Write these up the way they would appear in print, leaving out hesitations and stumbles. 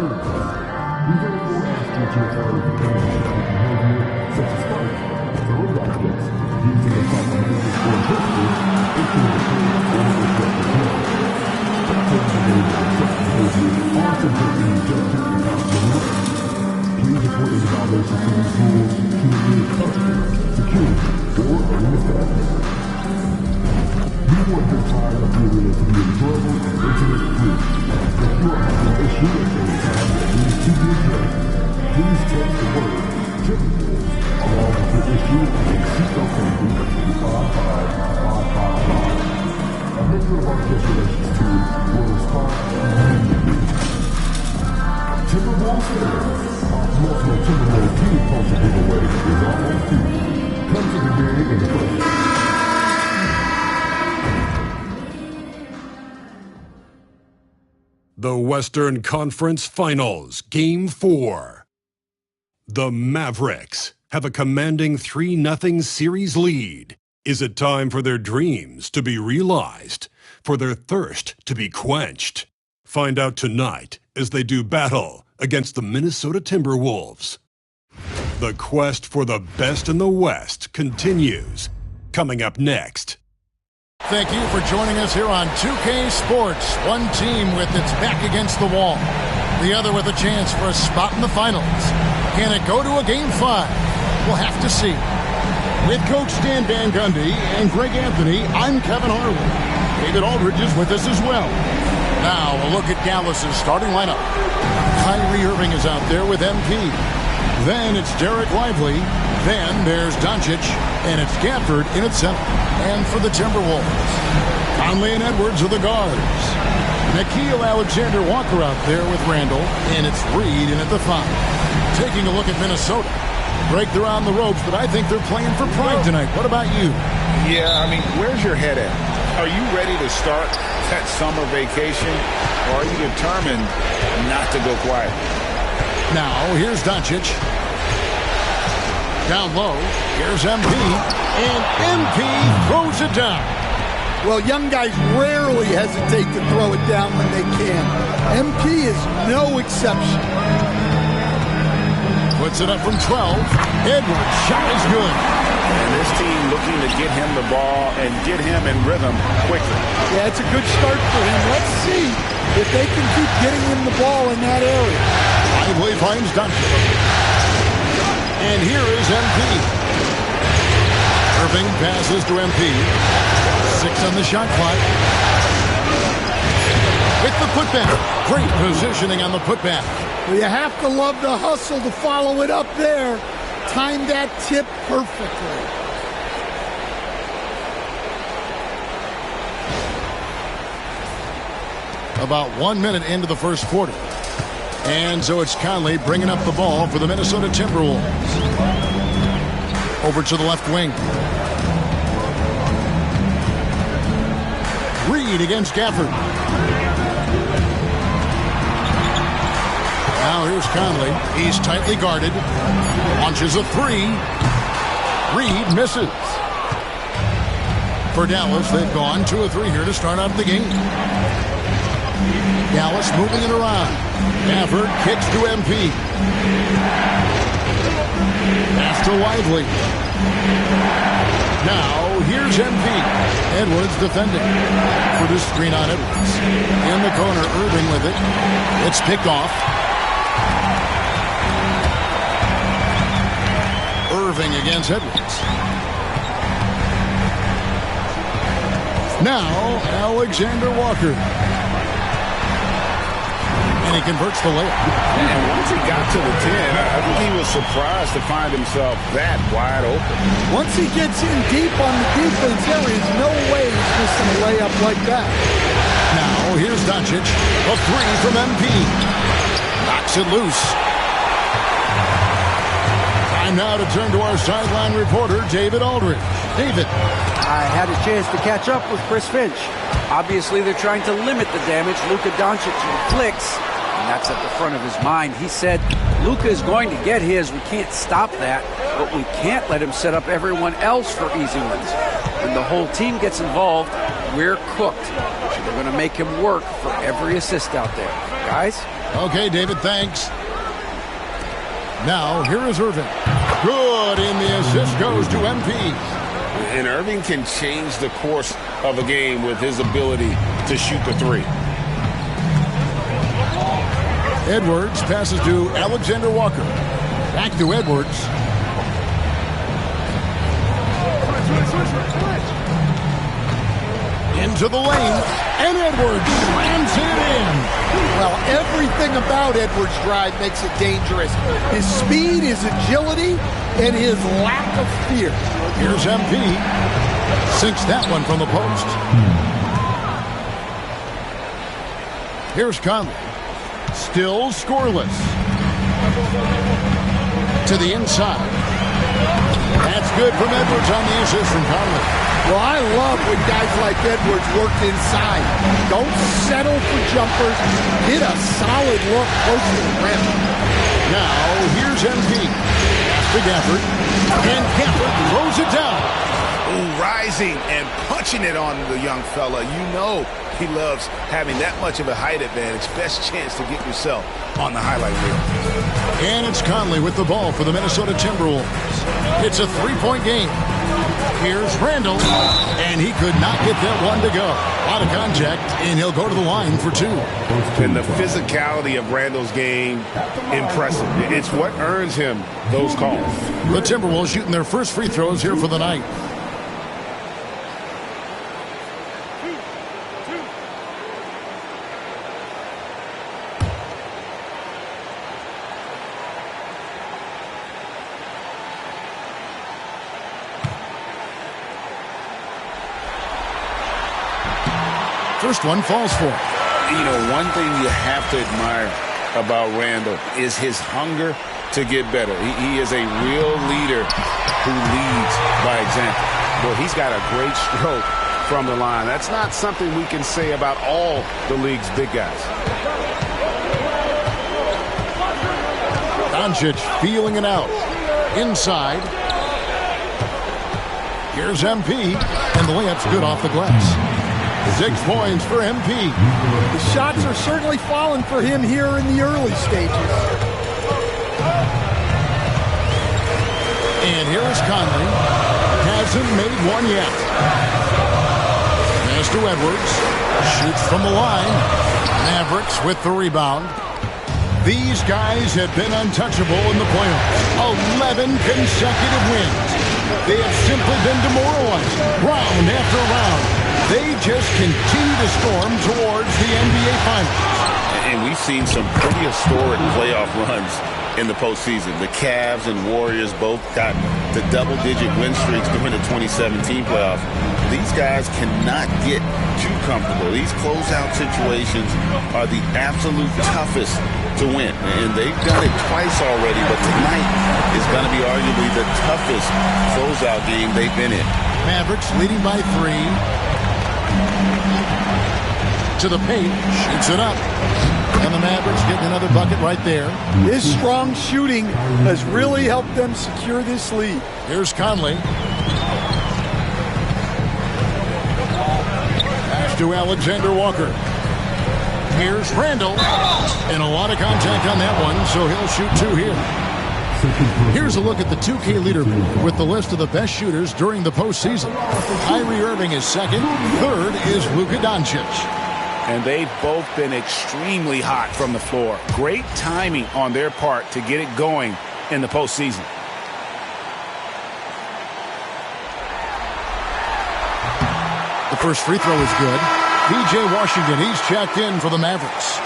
We therefore ask you to avoid unnecessary behavior such as fighting, throwing objects, using improper language or gestures, issuing appearance or disruptive hands. Spectators engaged in such behavior are subject to injunction and consequences. Please report any violations to these rules to the nearest constable, security, or arena staff member. We want this time of period to be enjoyable and incident-free. If you are having an issue at any time that needs to be addressed, please text the word "typical" along with your issue and seek our safety to 55555. A member of our guest relations team will respond immediately. Timberwolves fans, our promotional Timberwolves team poster giveaway is almost due. Come to the game in the first. The Western Conference Finals, Game 4. The Mavericks have a commanding 3-0 series lead. Is it time for their dreams to be realized, for their thirst to be quenched? Find out tonight as they do battle against the Minnesota Timberwolves. The quest for the best in the West continues. Coming up next. Thank you for joining us here on 2K Sports. One team with its back against the wall. The other with a chance for a spot in the finals. Can it go to a Game 5? We'll have to see. With Coach Stan Van Gundy and Greg Anthony, I'm Kevin Harlan. David Aldridge is with us as well. Now a look at Dallas's starting lineup. Kyrie Irving is out there with MP. Then it's Derek Lively. Then there's Doncic, and it's Gafford in at center. And for the Timberwolves, Conley and Edwards are the guards. Nickeil Alexander-Walker out there with Randall, and it's Reed in at the 5. Taking a look at Minnesota. Greg, they're on the ropes, but I think they're playing for pride tonight. What about you? Yeah, I mean, where's your head at? Are you ready to start that summer vacation, or are you determined not to go quiet? Now, here's Doncic. Down low, here's MP, and MP throws it down. Well, young guys rarely hesitate to throw it down when they can. MP is no exception. Puts it up from 12. Edwards' shot is good. And this team looking to get him the ball and get him in rhythm quickly. Yeah, it's a good start for him. Let's see if they can keep getting him the ball in that area. Lively finds Doncic. And here is MP. Irving passes to MP. 6 on the shot clock. With the putback. Great positioning on the putback. Well, you have to love the hustle to follow it up there. Timed that tip perfectly. About 1 minute into the first quarter. And so it's Conley bringing up the ball for the Minnesota Timberwolves. Over to the left wing. Reed against Gafford. Now here's Conley. He's tightly guarded. Launches a 3. Reed misses. For Dallas, they've gone 2 of 3 here to start out the game. Dallas moving it around. Gafford kicks to MP. After Lively. Now, here's MP. Edwards defending. For the screen on Edwards. In the corner, Irving with it. It's picked off. Irving against Edwards. Now, Alexander Walker. And he converts the layup. And once he got to the 10, I think he was surprised to find himself that wide open. Once he gets in deep on the defense, there is no way he's missing a layup like that. Now, here's Doncic. A 3 from MP. Knocks it loose. Time now to turn to our sideline reporter, David Aldridge. David. I had a chance to catch up with Chris Finch. Obviously, they're trying to limit the damage Luka Doncic inflicts. And that's at the front of his mind. He said, Luka is going to get his. We can't stop that, but we can't let him set up everyone else for easy ones. When the whole team gets involved, we're cooked. So we're going to make him work for every assist out there. Guys? Okay, David, thanks. Now, here is Irving. Good, and the assist goes to MP. And Irving can change the course of a game with his ability to shoot the three. Edwards passes to Alexander Walker. Back to Edwards. Into the lane, and Edwards slams it in. Well, everything about Edwards' drive makes it dangerous. His speed, his agility, and his lack of fear. Here's MP. Sinks that one from the post. Here's Conley. Still scoreless. To the inside. That's good from Edwards on the assist from Conley. Well, I love when guys like Edwards work inside. Don't settle for jumpers. Get a solid look close to the rim. Now, here's MP. To Gafford. And Gafford throws it down. Ooh, rising and punching it on the young fella. You know he loves having that much of a height advantage. Best chance to get yourself on the highlight reel. And it's Conley with the ball for the Minnesota Timberwolves. It's a three-point game. Here's Randall, and he could not get that one to go. Out of contact, and he'll go to the line for two. And the physicality of Randall's game, impressive. It's what earns him those calls. The Timberwolves shooting their first free throws here for the night. First one falls for him. You know, one thing you have to admire about Randall is his hunger to get better. He is a real leader who leads by example. Well, he's got a great stroke from the line. That's not something we can say about all the league's big guys. Doncic feeling it out. Inside. Here's MP, and the layup's good off the glass. 6 points for MP. The shots are certainly falling for him here in the early stages. And here is Conley. Hasn't made one yet. Pass to Edwards. Shoots from the line. Mavericks with the rebound. These guys have been untouchable in the playoffs. 11 consecutive wins. They have simply been demoralized round after round. They just continue to storm towards the NBA Finals. And we've seen some pretty historic playoff runs in the postseason. The Cavs and Warriors both got the double-digit win streaks during the 2017 playoffs. These guys cannot get too comfortable. These closeout situations are the absolute toughest to win. And they've done it twice already, but tonight is going to be arguably the toughest closeout game they've been in. Mavericks leading by 3. To the paint, shoots it up. And the Mavericks getting another bucket right there. His strong shooting has really helped them secure this lead. Here's Conley. Pass to Alexander Walker. Here's Randall. And a lot of contact on that one, so he'll shoot 2 here. Here's a look at the 2K leaderboard with the list of the best shooters during the postseason. Kyrie Irving is second. Third is Luka Doncic. And they've both been extremely hot from the floor. Great timing on their part to get it going in the postseason. The first free throw is good. P.J. Washington, he's checked in for the Mavericks.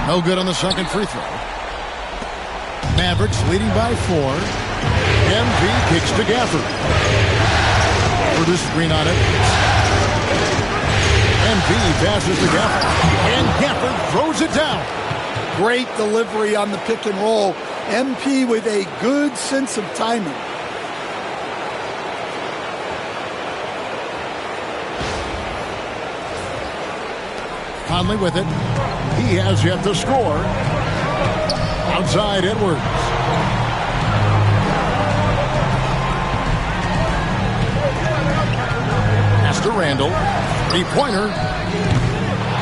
No good on the second free throw. Mavericks leading by 4. MP kicks to Gafford. For the screen on it. MP passes to Gafford. And Gafford throws it down. Great delivery on the pick and roll. MP with a good sense of timing. Conley with it. He has yet to score. Outside Edwards. Pass to Randall. Three-pointer.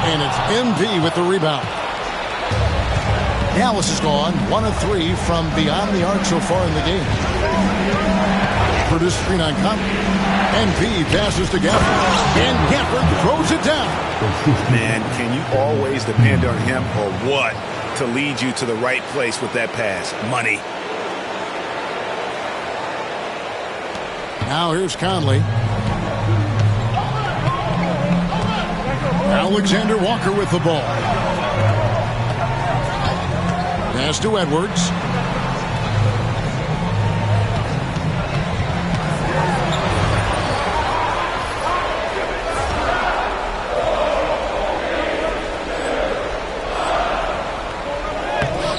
And it's MV with the rebound. Dallas has gone 1 of 3 from beyond the arc so far in the game. Produced screen on Conf. MV passes to Gafford. And Gafford throws it down. Man, can you always depend on him or what to lead you to the right place with that pass? Money. Now here's Conley. Alexander Walker with the ball. Pass to Edwards.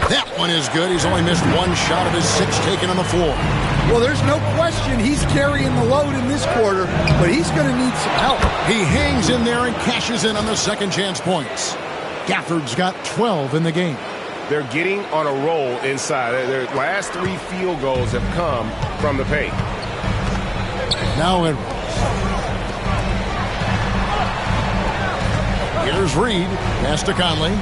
That one is good. He's only missed one shot of his 6 taken on the floor. Well, there's no question he's carrying the load in this quarter, but he's going to need some help. He hangs in there and cashes in on the second chance points. Gafford's got 12 in the game. They're getting on a roll inside. Their last 3 field goals have come from the paint. Now Edwards. Here's Reed. Pass to Conley.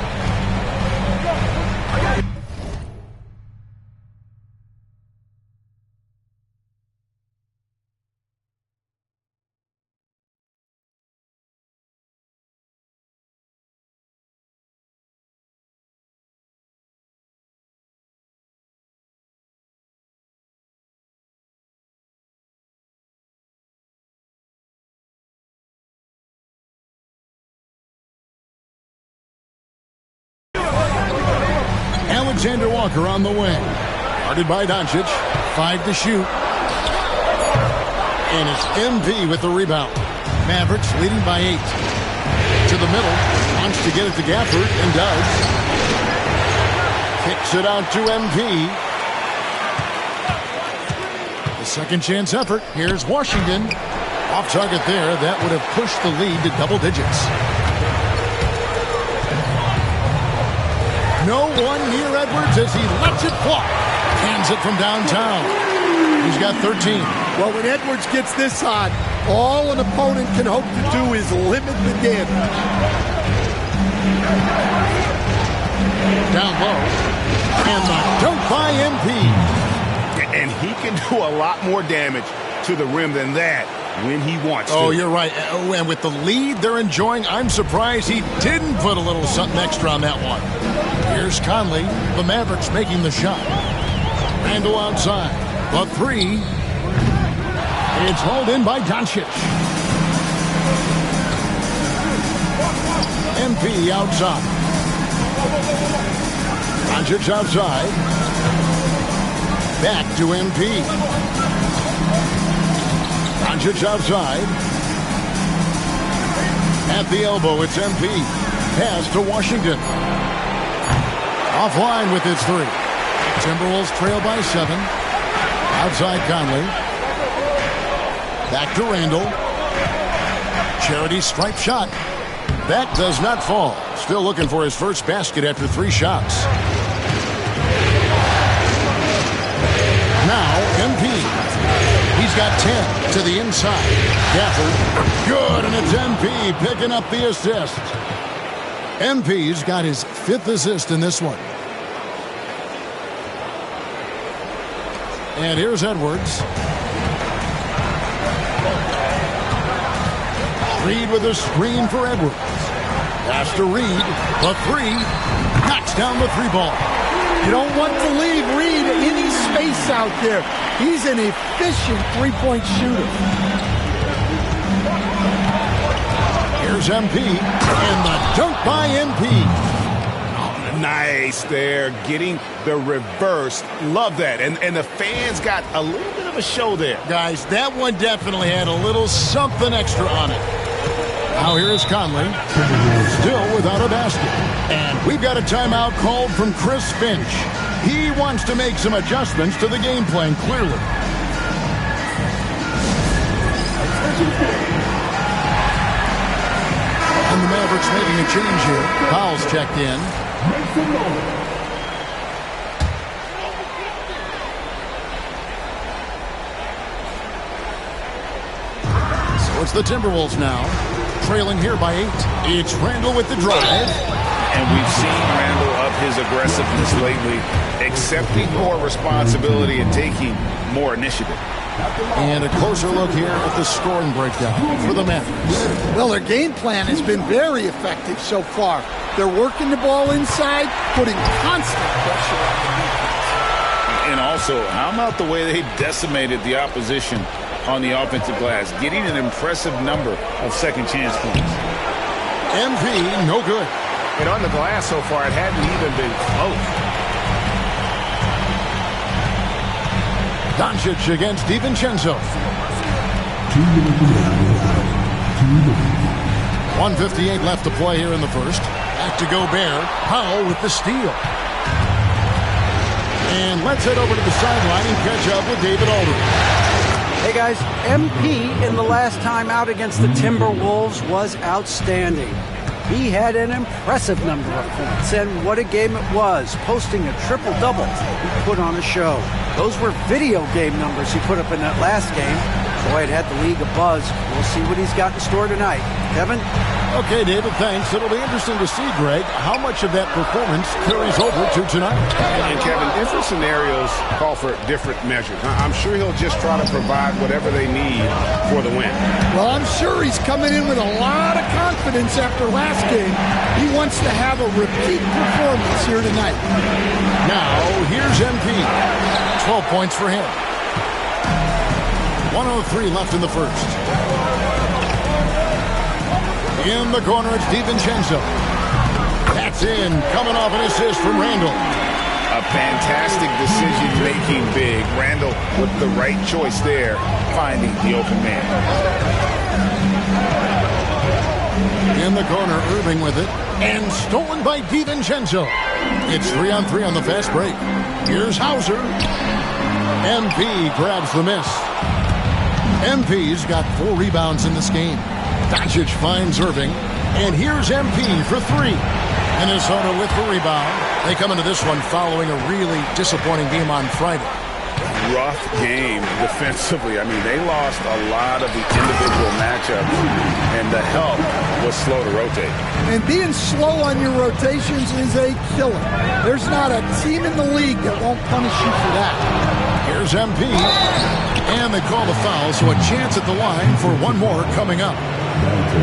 Alexander Walker on the wing. Guarded by Doncic. 5 to shoot. And it's MV with the rebound. Mavericks leading by 8. To the middle. Wants to get it to Gafford and does. Kicks it out to MV. The second chance effort. Here's Washington. Off target there. That would have pushed the lead to double digits. No one near Edwards as he lets it fly. Hands it from downtown. He's got 13. Well, when Edwards gets this hot, all an opponent can hope to do is limit the damage. Down low. And the dunk by MP. And he can do a lot more damage to the rim than that when he wants to. Oh, you're right. Oh, and with the lead they're enjoying, I'm surprised he didn't put a little something extra on that one. Here's Conley. The Mavericks making the shot. Randall outside. The 3. It's hauled in by Doncic. MP outside. Doncic outside. Back to MP. Doncic outside. At the elbow, it's MP. Pass to Washington. Offline with his 3. Timberwolves trail by 7. Outside Conley. Back to Randall. Charity stripe shot. That does not fall. Still looking for his first basket after 3 shots. Now MP. He's got 10 to the inside. Gafford. Good, and it's MP picking up the assist. MP's got his 5th assist in this one. And here's Edwards. Reed with a screen for Edwards. Pass to Reed. The 3. Knocks down the 3 ball. You don't want to leave Reed any space out there. He's an efficient 3-point shooter. Here's MP. And the dunk by MP. Oh, nice there. Getting the reverse. Love that. And the fans got a little bit of a show there. Guys, that one definitely had a little something extra on it. Now here's Conley. Still without a basket. And we've got a timeout called from Chris Finch. He wants to make some adjustments to the game plan, clearly. And the Mavericks making a change here. Fouls checked in. So it's the Timberwolves now, trailing here by 8. It's Randall with the drive. And we've seen Randall up his aggressiveness lately, accepting more responsibility and taking more initiative. And a closer look here at the scoring breakdown for the Mavericks. Well, their game plan has been very effective so far. They're working the ball inside, putting constant pressure on the defense. And also, how about the way they decimated the opposition on the offensive glass, getting an impressive number of second chance points. MP, no good. And on the glass so far, it hadn't even been close. Doncic against DiVincenzo. 1:58 left to play here in the first. Back to Gobert. Powell with the steal. And let's head over to the sideline and catch up with David Aldridge. Hey guys, MP in the last time out against the Timberwolves was outstanding. He had an impressive number of points, and what a game it was, posting a triple-double. He put on a show. Those were video game numbers he put up in that last game. Boy, it had the league abuzz. We'll see what he's got in store tonight. Kevin? Okay, David, thanks. It'll be interesting to see, Greg, how much of that performance carries over to tonight. And Kevin, different scenarios call for different measures. I'm sure he'll just try to provide whatever they need for the win. Well, I'm sure he's coming in with a lot of confidence after last game. He wants to have a repeat performance here tonight. Now, here's MP. 12 points for him. 1:03 left in the first. In the corner, it's DiVincenzo. That's in, coming off an assist from Randall. A fantastic decision-making big. Randall with the right choice there, finding the open man. In the corner, Irving with it. And stolen by DiVincenzo. It's 3-on-3 on the fast break. Here's Hauser. MP grabs the miss. MP's got 4 rebounds in this game. Doncic finds Irving. And here's MP for 3. Minnesota with the rebound. They come into this one following a really disappointing game on Friday. Rough game defensively. I mean, they lost a lot of the individual matchups, and the help was slow to rotate. And being slow on your rotations is a killer. There's not a team in the league that won't punish you for that. Here's MP. And they call the foul, so a chance at the line for one more coming up.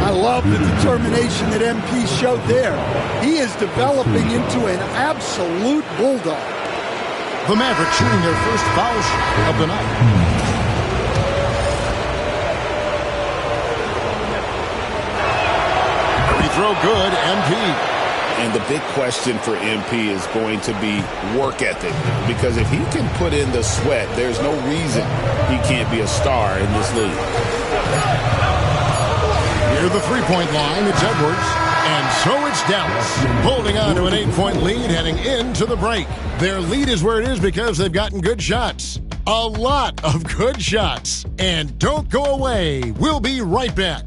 I love the determination that MP showed there. He is developing into an absolute bulldog. The Mavericks shooting their first foul shot of the night. Free throw good, MP. And the big question for MP is going to be work ethic. Because if he can put in the sweat, there's no reason he can't be a star in this league. Near the three-point line, it's Edwards. And so it's Dallas, holding on to an 8-point lead heading into the break. Their lead is where it is because they've gotten good shots. A lot of good shots. And don't go away. We'll be right back.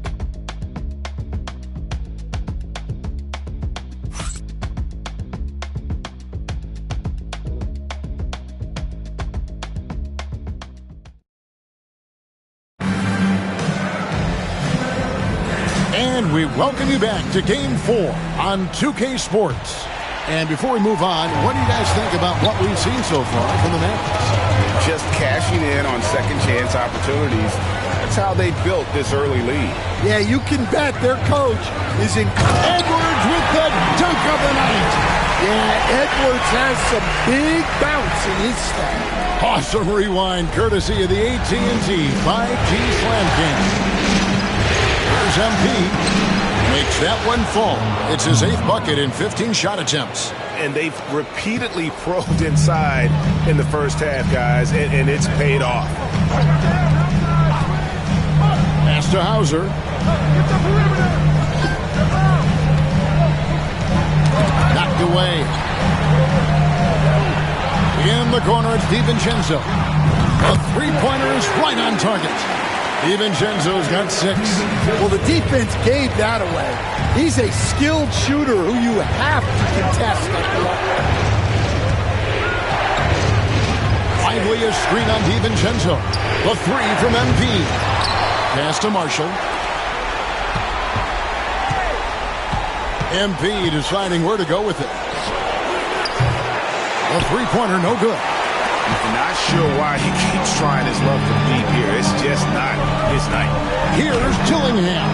And we welcome you back to Game 4 on 2K Sports. And before we move on, what do you guys think about what we've seen so far from the Mavericks? Just cashing in on second chance opportunities. That's how they built this early lead. Yeah, you can bet their coach is in. Edwards with the dunk of the night. Yeah, Edwards has some big bounce in his style. Awesome rewind courtesy of the AT&T 5G Slam Cam. Here's MP. Makes that one fall. It's his 8th bucket in 15 shot attempts. And they've repeatedly probed inside in the first half, guys, and it's paid off. Pass to Hauser. Knocked away. In the corner, it's DiVincenzo. The three-pointer is right on target. DiVincenzo's got 6. Well, the defense gave that away. He's a skilled shooter who you have to contest at the arc. Lively a screen on DiVincenzo. The 3 from MP. Pass to Marshall. MP deciding where to go with it. A three-pointer, no good. I'm not sure why he keeps trying his luck from deep here. It's just not his night. Here's Dillingham.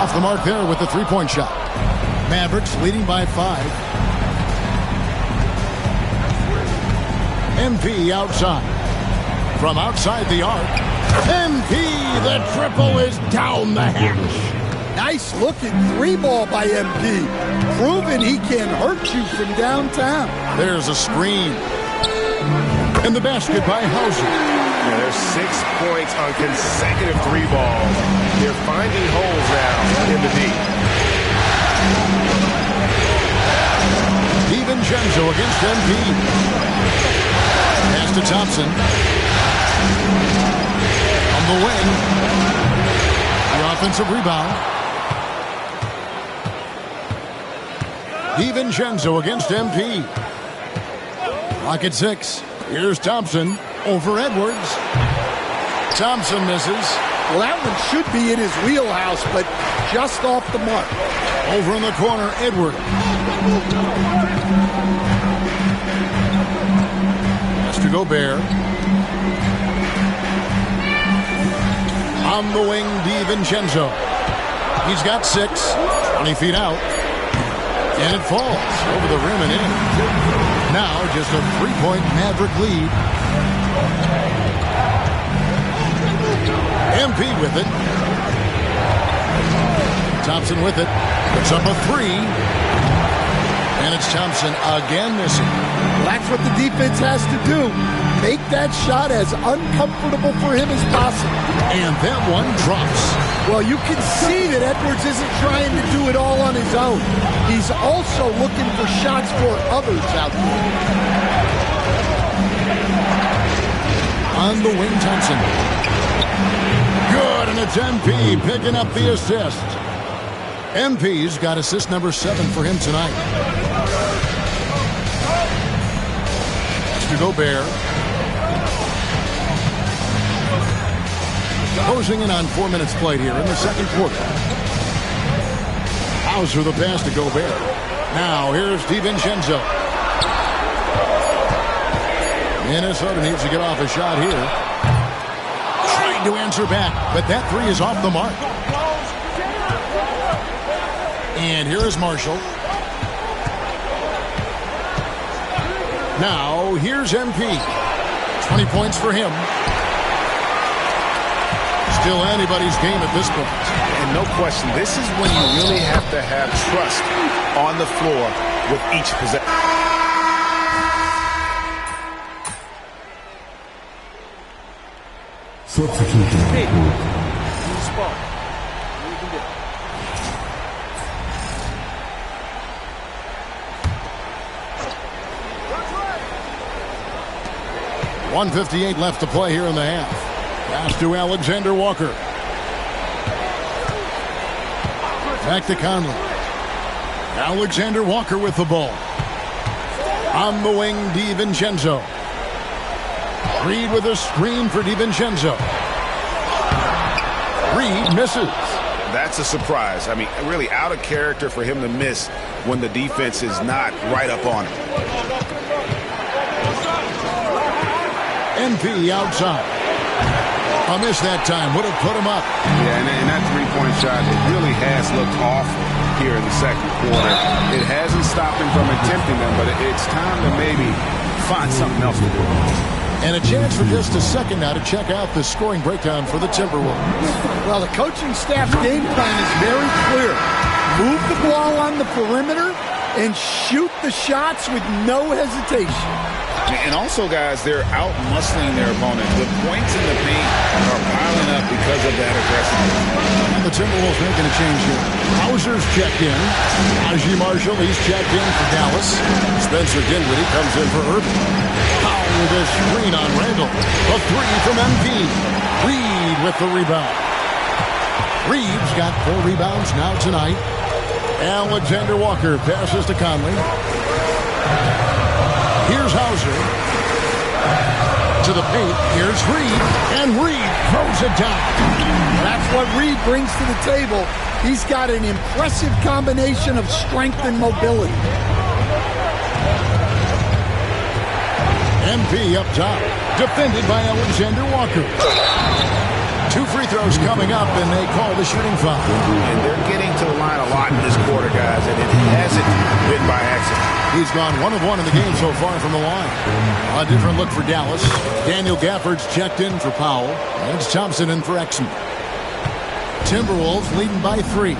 Off the mark there with the three-point shot. Mavericks leading by 5. MP outside. From outside the arc. MP, the triple is down the hatch. Nice looking 3-ball by MP. Proving he can hurt you from downtown. There's a screen. And the basket by Hauser. Yeah, there's 6 points on consecutive 3 balls. They're finding holes now in the D. DiVincenzo against MP. Pass to Thompson. On the wing. The offensive rebound. DiVincenzo against MP. Clock at 6. Here's Thompson over Edwards. Thompson misses. Well, that one should be in his wheelhouse, but just off the mark. Over in the corner, Edwards. Has to Gobert. On the wing, DiVincenzo. He's got 6. 20 feet out. And it falls over the rim and in. Now just a 3-point Maverick lead. MP with it. Thompson with it. Puts up a 3. And it's Thompson again missing. That's what the defense has to do. Make that shot as uncomfortable for him as possible. And that one drops. Well, you can see that Edwards isn't trying to do it all on his own. He's also looking for shots for others out there. On the wing, Thompson. Good, and it's MP picking up the assist. MP's got assist number 7 for him tonight. That's to Gobert. Closing in on 4 minutes played here in the second quarter. Hauser the pass to Gobert. Now here's DiVincenzo. Minnesota needs to get off a shot here. Trying to answer back, but that 3 is off the mark. And here is Marshall. Now here's MP. 20 points for him. Still anybody's game at this point. And no question, this is when you really have to have trust on the floor with each possession. Substitution. Spot. 1:58 left to play here in the half. Pass to Alexander Walker. Back to Conley. Alexander Walker with the ball. On the wing, DiVincenzo. Reed with a screen for DiVincenzo. Reed misses. That's a surprise. I mean, really out of character for him to miss when the defense is not right up on him. MP outside. A miss that time. Would have put him up. Yeah, and that three-point shot, it really has looked off here in the second quarter. It hasn't stopped him from attempting them, but it's time to maybe find something else to do. And a chance for just a second now to check out the scoring breakdown for the Timberwolves. Well, the coaching staff's game plan is very clear. Move the ball on the perimeter and shoot the shots with no hesitation. And also, guys, they're out-muscling their opponents. The points in the paint are piling up because of that aggressiveness. And the Timberwolves making a change here. Hauser's checked in. Najee Marshall, he's checked in for Dallas. Spencer Dinwiddie comes in for Urban. Powell with a screen on Randall. A three from MP. Reed Reed with the rebound. Reed's got 4 rebounds now tonight. Alexander Walker passes to Conley. Here's Hauser. To the paint. Here's Reed. And Reed throws it down. That's what Reed brings to the table. He's got an impressive combination of strength and mobility. MP up top. Defended by Alexander Walker. 2 free throws coming up, and they call the shooting foul. And they're getting to the line a lot in this quarter, guys, and it hasn't been by accident. He's gone 1 of 1 in the game so far from the line. A different look for Dallas. Daniel Gafford's checked in for Powell. And it's Thompson in for Exum. Timberwolves leading by 3.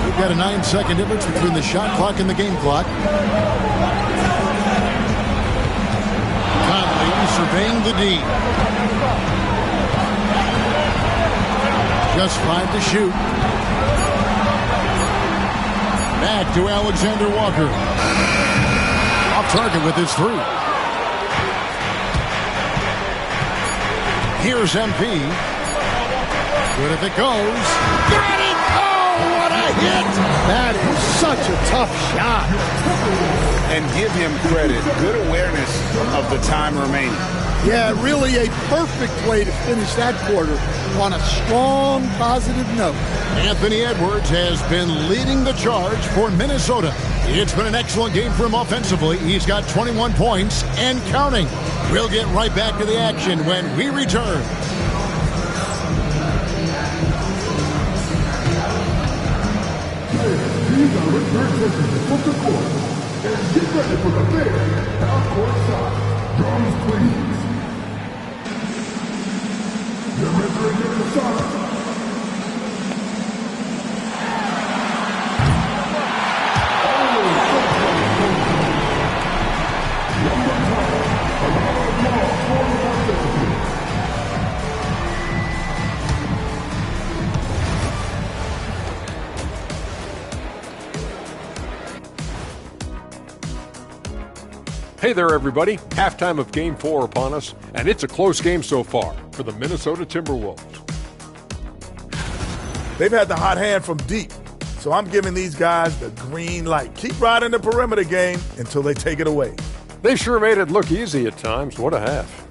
We've got a 9-second difference between the shot clock and the game clock. Conley surveying the D. Just 5 to shoot. Back to Alexander Walker. Off target with his 3. Here's MP. Good if it goes. Got it! Oh, what a hit! That is such a tough shot. And give him credit. Good awareness of the time remaining. Yeah, really a perfect way to finish that quarter on a strong, positive note. Anthony Edwards has been leading the charge for Minnesota. It's been an excellent game for him offensively. He's got 21 points and counting. We'll get right back to the action when we return. These are return positions from the court. And get ready for the big half-court shot. Drums, please. You're entering the shot. Hey there, everybody. Halftime of Game 4 upon us, and it's a close game so far for the Minnesota Timberwolves. They've had the hot hand from deep, so I'm giving these guys the green light. Keep riding the perimeter game until they take it away. They sure made it look easy at times. What a half.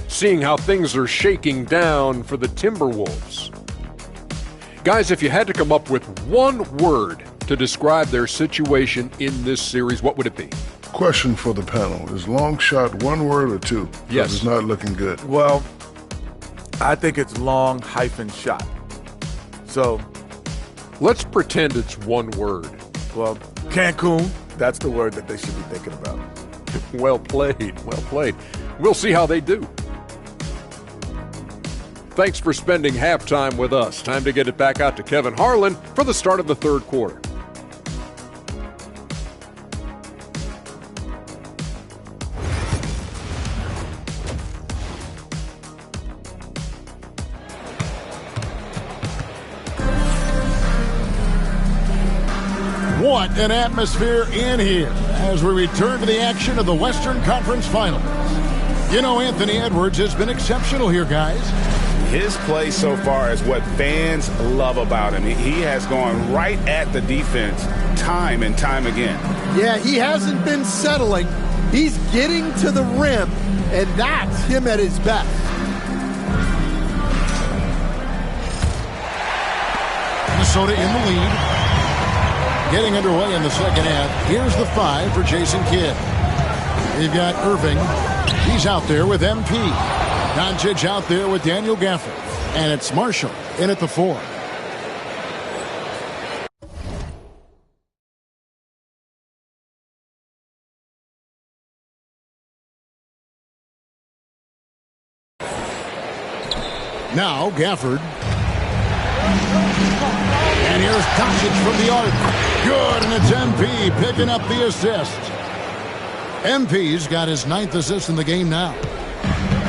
Seeing how things are shaking down for the Timberwolves. Guys, if you had to come up with one word to describe their situation in this series, what would it be? Question for the panel. Is long shot one word or two? Yes. It's not looking good. Well, I think it's long hyphen shot. So, let's pretend it's one word. well, Cancun, that's the word that they should be thinking about. Well played, well played. We'll see how they do. Thanks for spending halftime with us. Time to get it back out to Kevin Harlan for the start of the third quarter. What an atmosphere in here as we return to the action of the Western Conference Finals. You know, Anthony Edwards has been exceptional here, guys. His play so far is what fans love about him. He has gone right at the defense time and time again. Yeah, he hasn't been settling. He's getting to the rim, and that's him at his best. Minnesota in the lead. Getting underway in the second half. Here's the 5 for Jason Kidd. We've got Irving. He's out there with MP. Doncic out there with Daniel Gafford. And it's Marshall in at the 4. Now Gafford. And here's Doncic from the arc. Good, and it's MP picking up the assist. MP's got his 9th assist in the game now.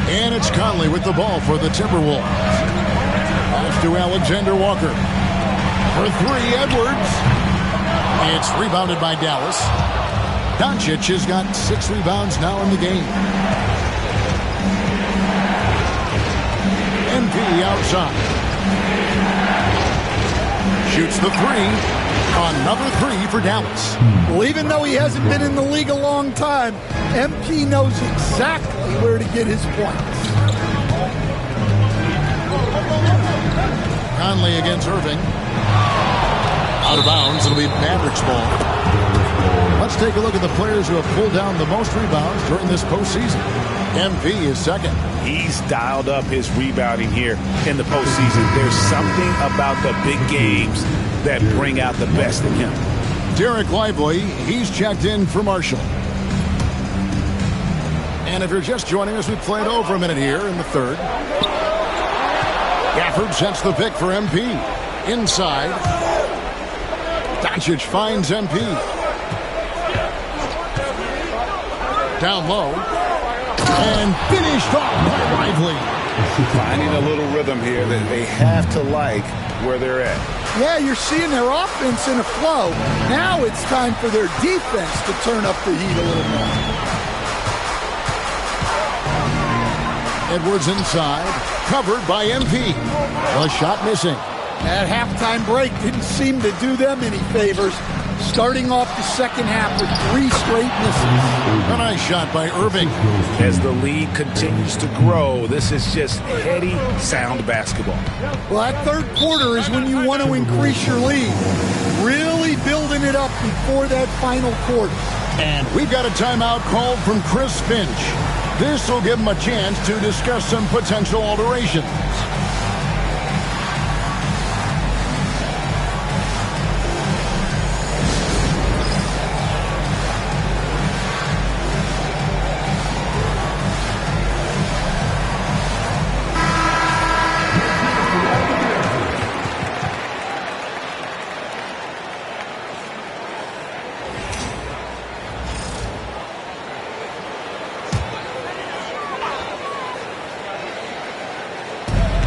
And it's Conley with the ball for the Timberwolves. Pass to Alexander Walker. For 3, Edwards. It's rebounded by Dallas. Doncic has got 6 rebounds now in the game. MP outside. Shoots the 3. Another 3 for Dallas. Well, even though he hasn't been in the league a long time, MP knows exactly where to get his points. Conley against Irving. Out of bounds. It'll be Mavericks ball. Let's take a look at the players who have pulled down the most rebounds during this postseason. MP is second. He's dialed up his rebounding here in the postseason. There's something about the big games that bring out the best in him. Derek Lively, he's checked in for Marshall. And if you're just joining us, we played over a minute here in the third. Gafford sets the pick for MP. Inside. Doncic finds MP. Down low. And finished off by Lively. Finding a little rhythm here that they have to like where they're at. Yeah, you're seeing their offense in a flow. Now it's time for their defense to turn up the heat a little more. Edwards inside, covered by MP. A shot missing. That halftime break didn't seem to do them any favors. Starting off the second half with 3 straight misses. A nice shot by Irving. As the lead continues to grow, this is just heady, sound basketball. Well, that third quarter is when you want to increase your lead. Really building it up before that final quarter. And we've got a timeout called from Chris Finch. This will give him a chance to discuss some potential alterations.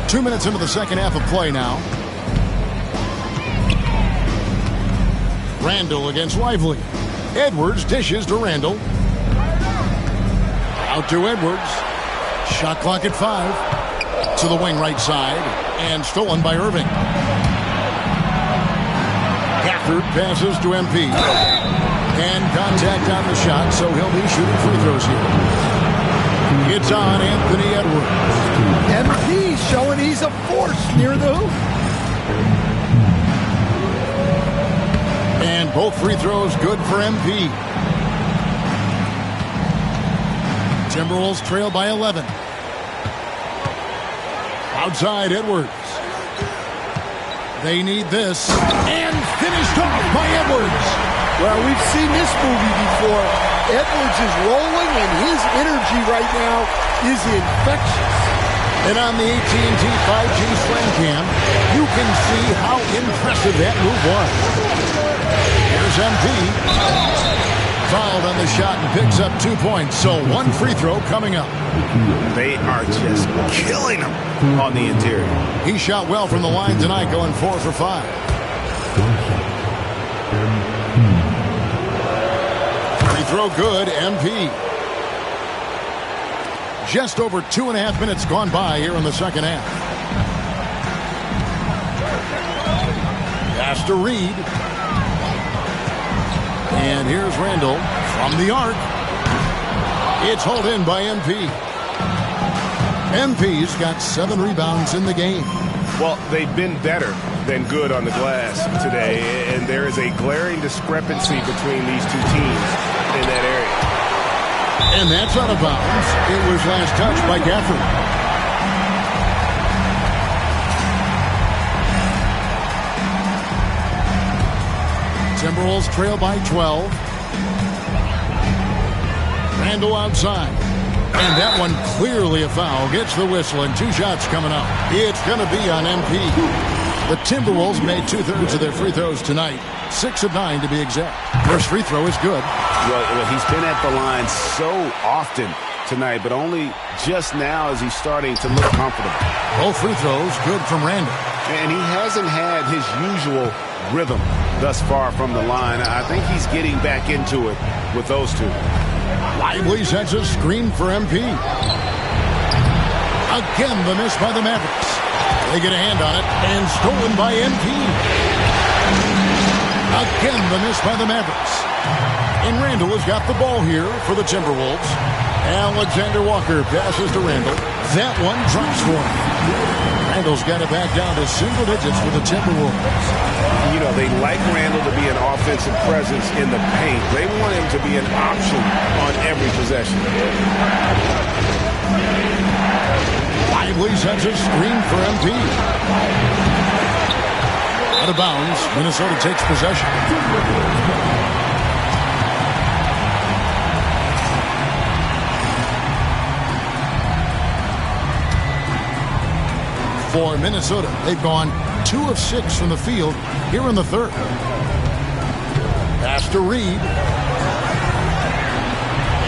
Two minutes into the second half of play now. Randall against Lively. Edwards dishes to Randall. Out to Edwards. Shot clock at 5. To the wing right side. And stolen by Irving. Gafford passes to MP. And contact on the shot, so he'll be shooting free throws here. It's on Anthony Edwards. MP showing he's a force near the hoop. And both free throws good for MP. Timberwolves trail by 11. Outside Edwards. They need this. And finished off by Edwards. Well, we've seen this movie before. Edwards is rolling, and his energy right now is infectious. And on the AT&T 5G Slam Cam, you can see how impressive that move was. Here's MP. Fouled on the shot and picks up 2 points. So 1 free throw coming up. They are just killing him on the interior. He shot well from the line tonight, going 4 for 5. Free throw good, MP. Just over 2.5 minutes gone by here in the second half. Pass to Reed. And here's Randall from the arc. It's hauled in by MP. MP's got 7 rebounds in the game. Well, they've been better than good on the glass today, and there is a glaring discrepancy between these two teams in that area. And that's out of bounds. It was last touched by Gafford. Timberwolves trail by 12. Randall outside. And that one clearly a foul. Gets the whistle and 2 shots coming up. It's going to be on MP. The Timberwolves made 2/3 of their free throws tonight. 6 of 9 to be exact. First free throw is good. Well, he's been at the line so often tonight, but only just now is he starting to look comfortable. Both free throws good from Randall. And he hasn't had his usual rhythm thus far from the line. I think he's getting back into it with those two. Lively sets a screen for MP. Again, the miss by the Mavericks. They get a hand on it, and stolen by MP. Again, the miss by the Mavericks. And Randall has got the ball here for the Timberwolves. Alexander Walker passes to Randall. That one drops for him. Randall's got it back down to single digits for the Timberwolves. You know, they like Randall to be an offensive presence in the paint. They want him to be an option on every possession. Lively sets a screen for MP. Out of bounds, Minnesota takes possession. For Minnesota, they've gone 2 of 6 from the field here in the third. Pass to Reed.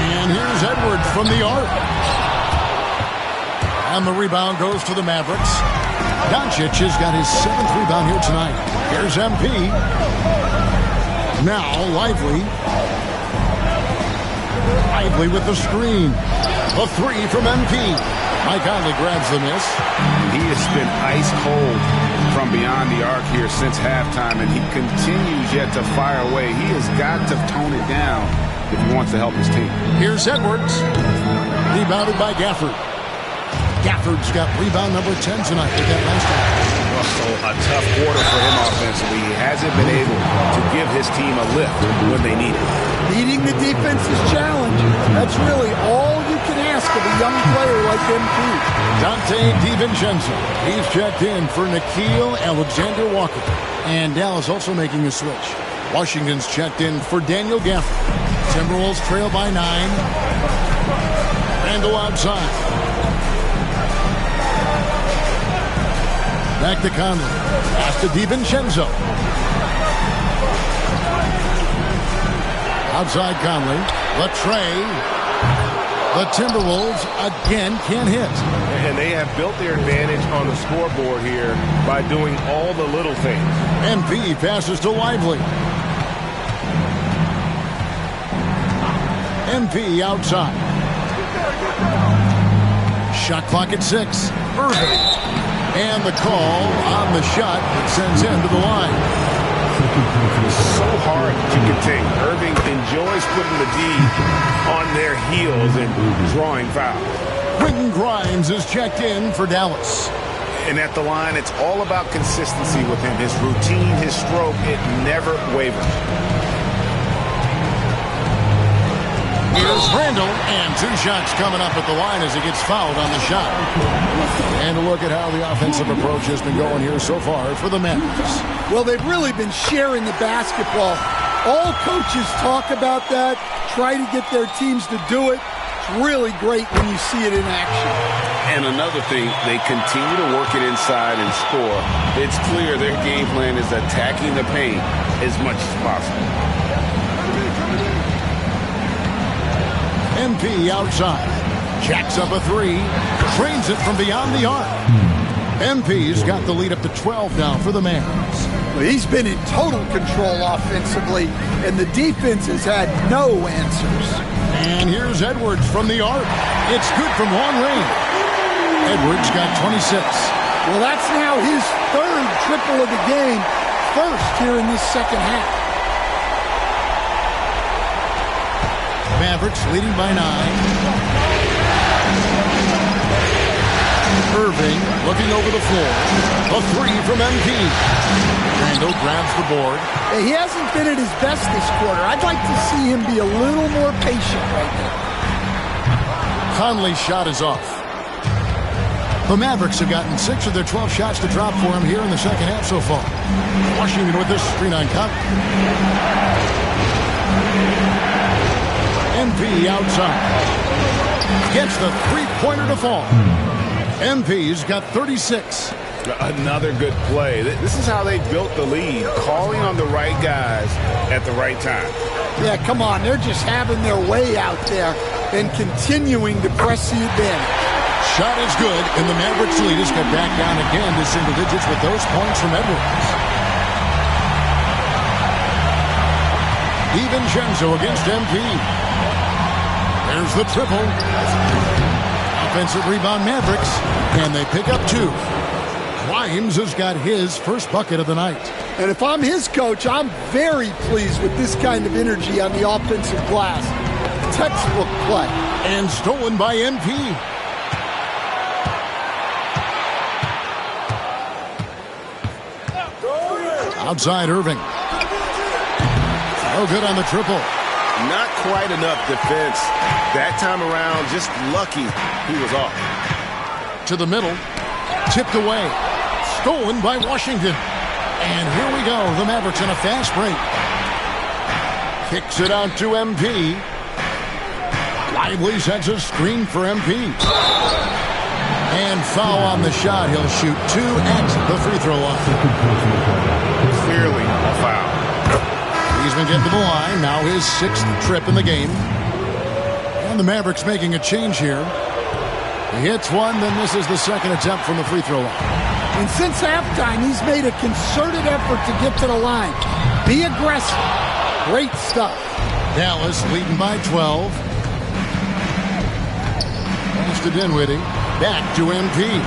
And here's Edwards from the arc. And the rebound goes to the Mavericks. Doncic has got his 7th rebound here tonight. Here's MP. Now Lively. Lively with the screen. A 3 from MP. Mike Conley grabs the miss. He has been ice cold from beyond the arc here since halftime, and he continues yet to fire away. He has got to tone it down if he wants to help his team. Here's Edwards. Rebounded by Gafford. Gafford's got rebound number 10 tonight with that last one. So a tough quarter for him offensively. He hasn't been able to give his team a lift when they need it. Beating the defense's challenge. That's really all you can ask of a young player like MP. Dante DiVincenzo. He's checked in for Nickeil Alexander-Walker. And Dallas also making a switch. Washington's checked in for Daniel Gafford. Timberwolves trail by 9. Randall outside. Back to Conley. Pass to DiVincenzo. Outside Conley. Latrey. The Timberwolves again can't hit. And they have built their advantage on the scoreboard here by doing all the little things. MP passes to Lively. MP outside. Shot clock at 6. Irving. And the call on the shot that sends him to the line. So hard to contain. Irving enjoys putting the D on their heels and drawing fouls. Quentin Grimes is checked in for Dallas. And at the line, it's all about consistency with him. His routine, his stroke, it never wavers. Here's Randall, and 2 shots coming up at the line as he gets fouled on the shot. And a look at how the offensive approach has been going here so far for the Mavericks. Well, they've really been sharing the basketball. All coaches talk about that, try to get their teams to do it. It's really great when you see it in action. And another thing, they continue to work it inside and score. It's clear their game plan is attacking the paint as much as possible. MP outside. Jacks up a 3. Trains it from beyond the arc. MP's got the lead up to 12 now for the Mavs. Well, he's been in total control offensively, and the defense has had no answers. And here's Edwards from the arc. It's good from long range. Edwards got 26. Well, that's now his 3rd triple of the game. First here in this second half. Mavericks leading by 9. Irving looking over the floor. A 3 from MP. Randall grabs the board. Hey, he hasn't been at his best this quarter. I'd like to see him be a little more patient right now. Conley's shot is off. The Mavericks have gotten 6 of their 12 shots to drop for him here in the second half so far. Washington with this screen on Conf. MP outside. Gets the 3-pointer to fall. MP's got 36. Another good play. This is how they built the lead, calling on the right guys at the right time. Yeah, come on. They're just having their way out there and continuing to press the advantage. Shot is good, and the Mavericks lead has got back down again to single digits with those points from Edwards. DiVincenzo against MP. There's the triple. Offensive rebound Mavericks, and they pick up 2. Grimes has got his first bucket of the night. And if I'm his coach, I'm very pleased with this kind of energy on the offensive glass. Textbook play. And stolen by MP. Outside Irving. No good on the triple. Not quite enough defense. That time around, just lucky he was off. To the middle. Tipped away. Stolen by Washington. And here we go. The Mavericks in a fast break. Kicks it out to MP. Lively sets a screen for MP. And foul on the shot. He'll shoot 2 at the free throw line. Clearly a foul. He's been getting to the line. Now his 6th trip in the game. And the Mavericks making a change here. He hits one, then misses the second attempt from the free throw line. And since halftime, he's made a concerted effort to get to the line. Be aggressive. Great stuff. Dallas leading by 12. Pass to Dinwiddie. Back to MP.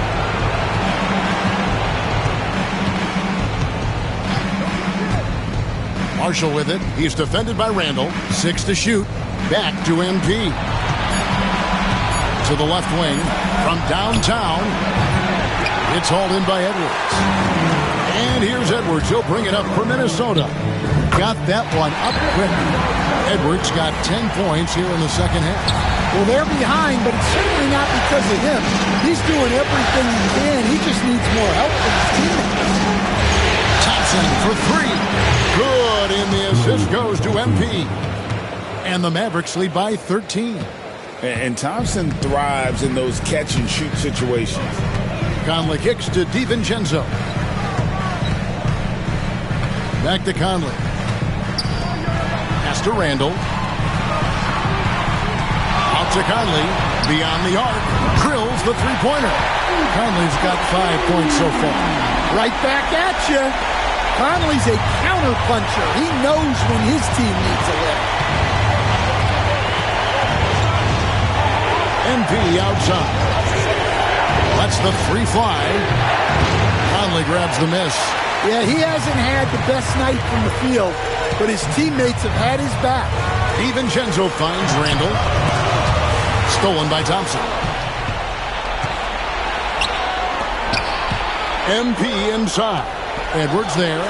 Marshall with it. He's defended by Randall. 6 to shoot. Back to MP. To the left wing. From downtown. It's hauled in by Edwards. And here's Edwards. He'll bring it up for Minnesota. Got that one up quick. Edwards got 10 points here in the second half. Well, they're behind, but it's certainly not because of him. He's doing everything he can. He just needs more help from his teammates. Thompson for 3. Good, and the assist goes to MP. And the Mavericks lead by 13. And Thompson thrives in those catch-and-shoot situations. Conley kicks to DiVincenzo. Back to Conley. Pass to Randall. Out to Conley. Beyond the arc. Drills the three-pointer. Conley's got 5 points so far. Right back at you. Conley's a counter-puncher. He knows when his team needs a lift. MP outside. That's the free fly. Conley grabs the miss. Yeah, he hasn't had the best night from the field, but his teammates have had his back. DiVincenzo finds Randall. Stolen by Thompson. MP inside. Edwards there.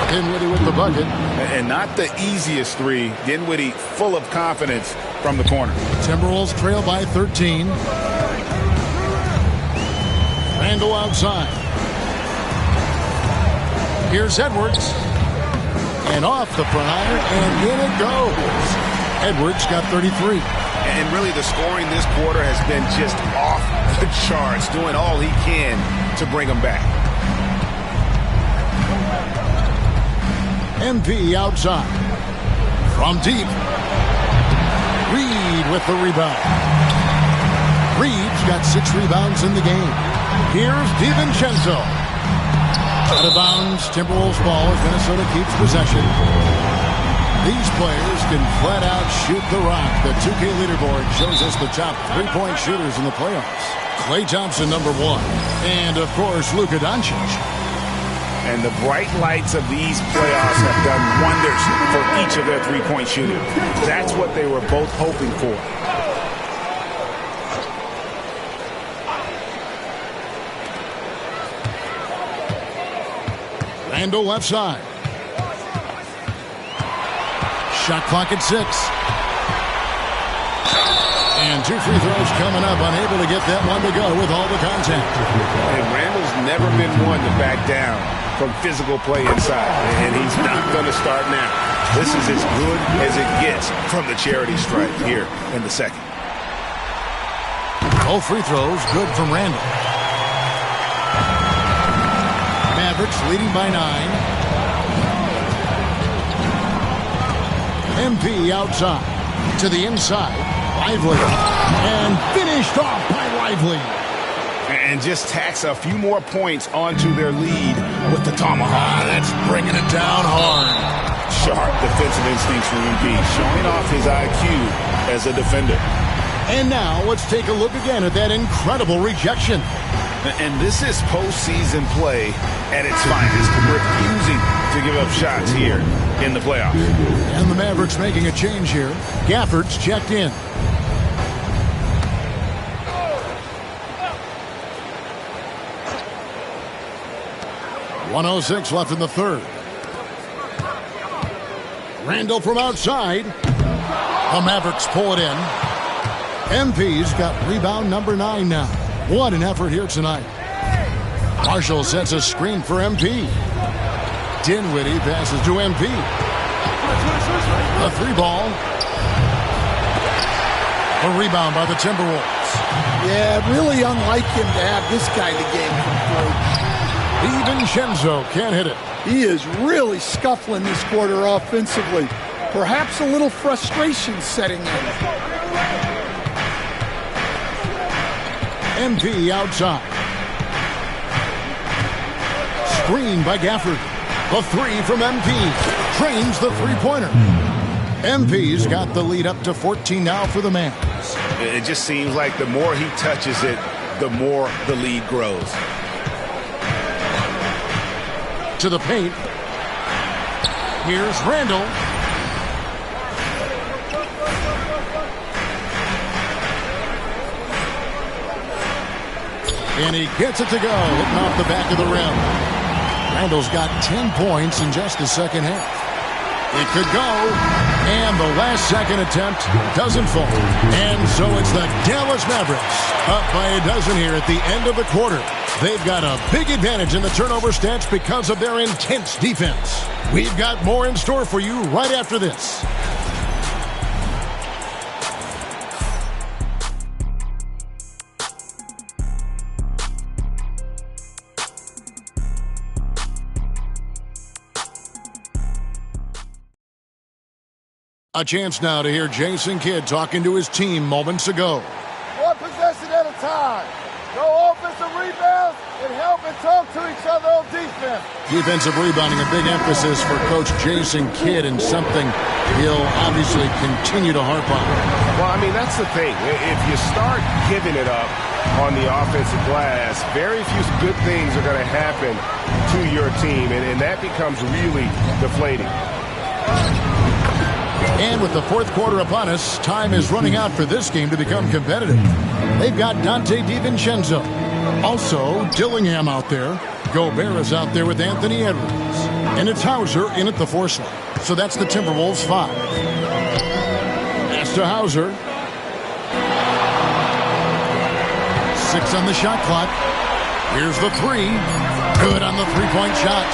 Dinwiddie with the bucket. And not the easiest 3. Dinwiddie full of confidence from the corner. Timberwolves trail by 13. Randall outside. Here's Edwards. And off the front iron, and in it goes. Edwards got 33. And really the scoring this quarter has been just off the charts, doing all he can to bring them back. MP outside. From deep. Reed with the rebound. Reed's got 6 rebounds in the game. Here's DiVincenzo. Out of bounds, Timberwolves ball as Minnesota keeps possession. These players can flat out shoot the rock. The 2K leaderboard shows us the top 3-point shooters in the playoffs. Klay Thompson, number 1. And, of course, Luka Doncic. And the bright lights of these playoffs have done wonders for each of their 3-point shooters. That's what they were both hoping for. Randall left side. Shot clock at 6. And 2 free throws coming up. Unable to get that one to go with all the contact. And Randall's never been one to back down from physical play inside. And he's not going to start now. This is as good as it gets from the charity stripe here in the second. All free throws good from Randall. Mavericks leading by 9. MP outside. To the inside. Lively. And finished off by Lively. And just tacks a few more points onto their lead with the tomahawk. That's bringing it down hard. Sharp defensive instincts from Embiid, showing off his IQ as a defender. And now let's take a look again at that incredible rejection. And this is postseason play at its finest, refusing to give up shots here in the playoffs. And the Mavericks making a change here. Gafford's checked in. .106 left in the third. Randall from outside. The Mavericks pull it in. MP's got rebound number 9 now. What an effort here tonight. Marshall sets a screen for MP. Dinwiddie passes to MP. A 3-ball. A rebound by the Timberwolves. Yeah, really unlike him to have this kind of game come through. DiVincenzo can't hit it. He is really scuffling this quarter offensively. Perhaps a little frustration setting in. MP outside. Screen by Gafford. The 3 from MP. Trains the three-pointer. MP's got the lead up to 14 now for the Mavs. It just seems like the more he touches it, the more the lead grows. To the paint. Here's Randall. And he gets it to go, hitting off the back of the rim. Randall's got 10 points in just the second half. It could go, and the last second attempt doesn't fall. And so it's the Dallas Mavericks up by a dozen here at the end of the quarter. They've got a big advantage in the turnover stats because of their intense defense. We've got more in store for you right after this. A chance now to hear Jason Kidd talking to his team moments ago. One possession at a time. Go offensive rebounds and help and talk to each other on defense. Defensive rebounding, a big emphasis for Coach Jason Kidd, and something he'll obviously continue to harp on. Well, I mean, that's the thing. If you start giving it up on the offensive glass, very few good things are going to happen to your team, and that becomes really deflating. And with the fourth quarter upon us, time is running out for this game to become competitive. They've got Dante DiVincenzo. Also, Dillingham out there. Gobert is out there with Anthony Edwards. And it's Hauser in at the 4 slot. So that's the Timberwolves 5. Pass to Hauser. 6 on the shot clock. Here's the 3. Good on the three-point shot.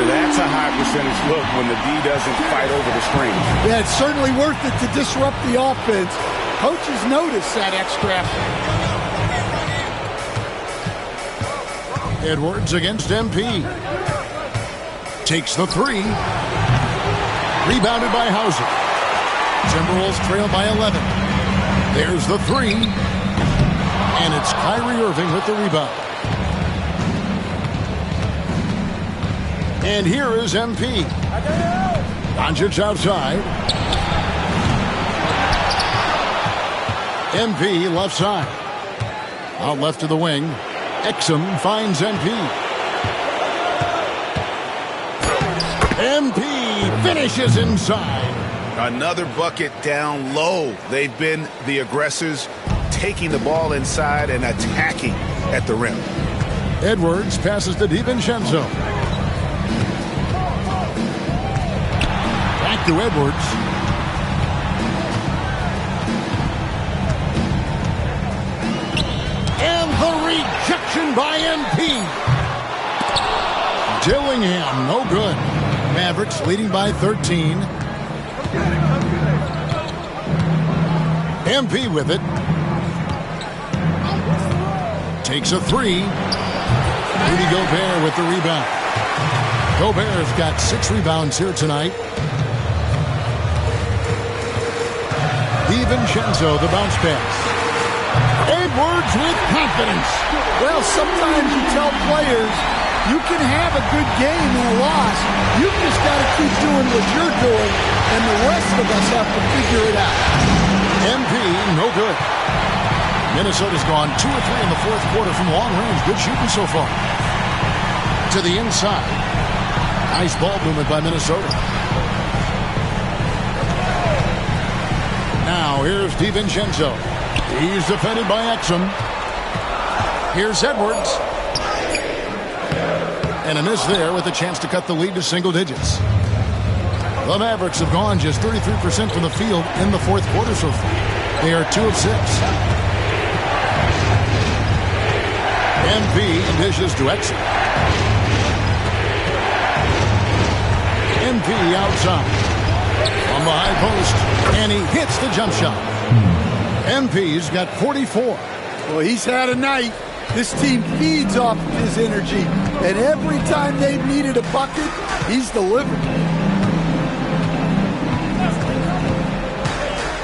That's a high percentage look when the D doesn't fight over the screen. Yeah, it's certainly worth it to disrupt the offense. Coaches notice that extra effort. Edwards against MP. Takes the 3. Rebounded by Hauser. Timberwolves trail by 11. There's the 3. And it's Kyrie Irving with the rebound. And here is MP. Doncic outside. MP left side. Out left to the wing. Exum finds MP. MP finishes inside. Another bucket down low. They've been the aggressors, taking the ball inside and attacking at the rim. Edwards passes to DiVincenzo. Back to Edwards. And the rejection by MP. Dillingham, no good. Mavericks leading by 13. MP with it. Takes a 3. Rudy Gobert with the rebound. Gobert's got 6 rebounds here tonight. DiVincenzo, the bounce pass. Edwards with confidence. Well, sometimes you tell players You can have a good game and a loss. You've just got to keep doing what you're doing, and the rest of us have to figure it out. MP, no good. Minnesota's gone 2 or 3 in the fourth quarter from long range. Good shooting so far. To the inside. Nice ball movement by Minnesota. Now here's DiVincenzo. He's defended by Exum. Here's Edwards. And a miss there with a chance to cut the lead to single digits. The Mavericks have gone just 33% from the field in the fourth quarter so far. They are 2 of 6. MP dishes to Exum. MP outside. On the high post. And he hits the jump shot. MP's got 44. Well, he's had a night. This team feeds off of his energy. And every time they've needed a bucket, he's delivered.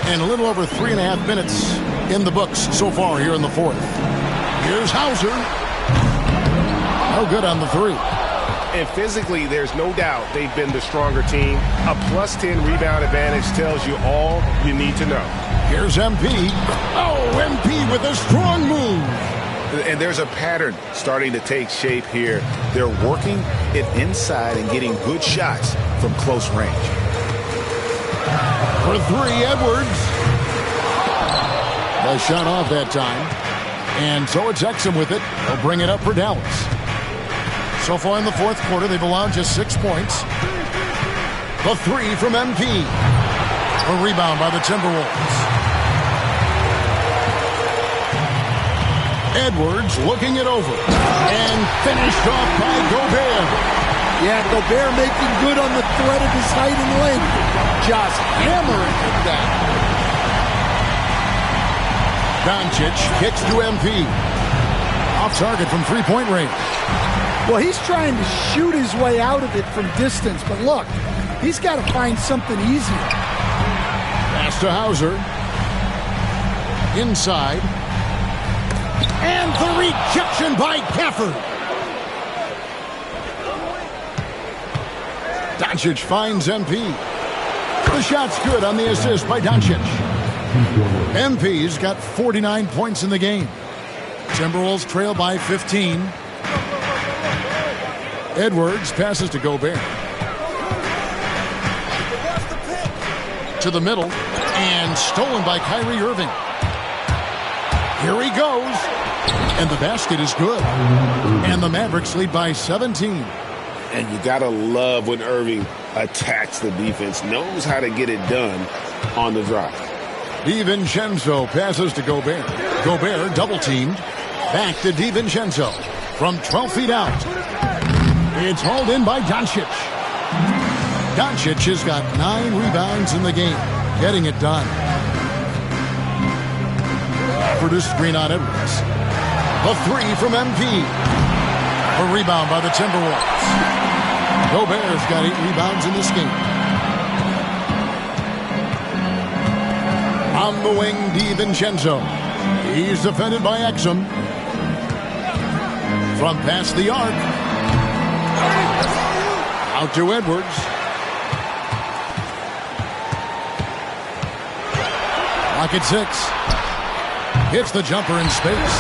And a little over 3.5 minutes in the books so far here in the fourth. Here's Hauser. No good on the 3. And physically, there's no doubt they've been the stronger team. A +10 rebound advantage tells you all you need to know. Here's MP. Oh, MP with a strong move. And there's a pattern starting to take shape here. They're working it inside and getting good shots from close range. For 3, Edwards. The shot off that time. And so it's Exum with it. They'll bring it up for Dallas. So far in the fourth quarter, they've allowed just 6 points. The 3 from MP. A rebound by the Timberwolves. Edwards looking it over. And finished off by Gobert. Yeah, Gobert making good on the threat of his height and length. Just hammering with that. Doncic kicks to MP. Off target from 3-point range. Well, he's trying to shoot his way out of it from distance, but look, he's got to find something easier. Pass to Hauser. Inside. And the rejection by Gafford. Doncic finds MP. The shot's good on the assist by Doncic. MP's got 49 points in the game. Timberwolves trail by 15. Edwards passes to Gobert. To the middle. And stolen by Kyrie Irving. Here he goes. And the basket is good. And the Mavericks lead by 17. And you got to love when Irving attacks the defense, knows how to get it done on the drive. DiVincenzo passes to Gobert. Gobert double-teamed. Back to DiVincenzo. From 12 feet out. It's hauled in by Doncic. Doncic has got 9 rebounds in the game. Getting it done. Produced screen on Edwards. The 3 from MP. A rebound by the Timberwolves. Gobert's got 8 rebounds in this game. On the wing, DiVincenzo. He's defended by Exum. From past the arc. Out to Edwards. Clock at 6. Hits the jumper in space.